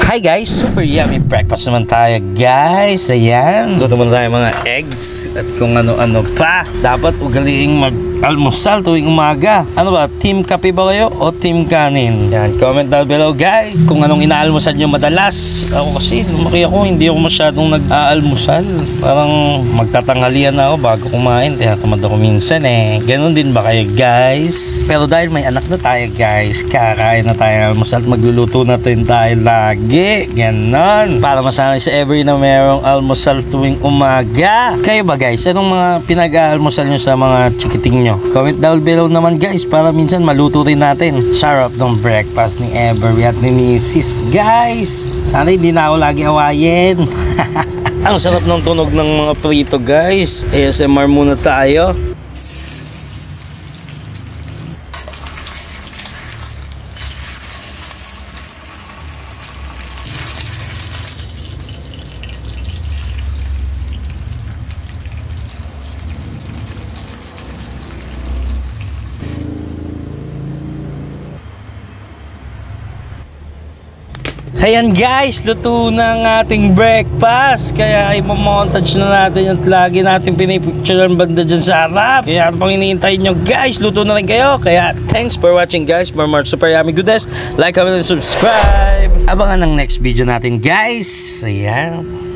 Hi guys, super yummy breakfast naman tayo guys. Ayan, luto muna tayo mga eggs at kung ano-ano pa. Dapat ugaliing mag-almusal tuwing umaga. Ano ba, team kape ba kayo o team kanin? Yan, comment down below guys kung anong inaalmusal nyo madalas. Ako kasi, lumaki ako, hindi ako masyadong nag-aalmusal. Parang magtatanghalian na ako bago kumain. Kaya tamad ako minsan eh. Ganon din ba kayo guys? Pero dahil may anak na tayo guys, kakain na tayo almusal at magluluto na tayo lagi. Ganon. Para masanay sa every na merong almusal tuwing umaga. Kayo ba guys? Anong mga pinag-aalmusal nyo sa mga chikiting nyo? Comment down below naman guys para minsan maluto rin natin. Sarap ng breakfast ni Every at ni Mrs. Guys, sana hindi na ako lagi awayin. Ang sarap ng tunog ng mga prito guys. ASMR muna tayo. Ayan guys, luto na ang ating breakfast. Kaya ipamontage na natin at lagi natin pinipicture ang banda dyan sa harap. Kaya ano pang iniintay nyo guys, luto na rin kayo. Kaya thanks for watching guys. For more super yummy goodness, like, comment, and subscribe. Abangan ang next video natin guys. Ayan.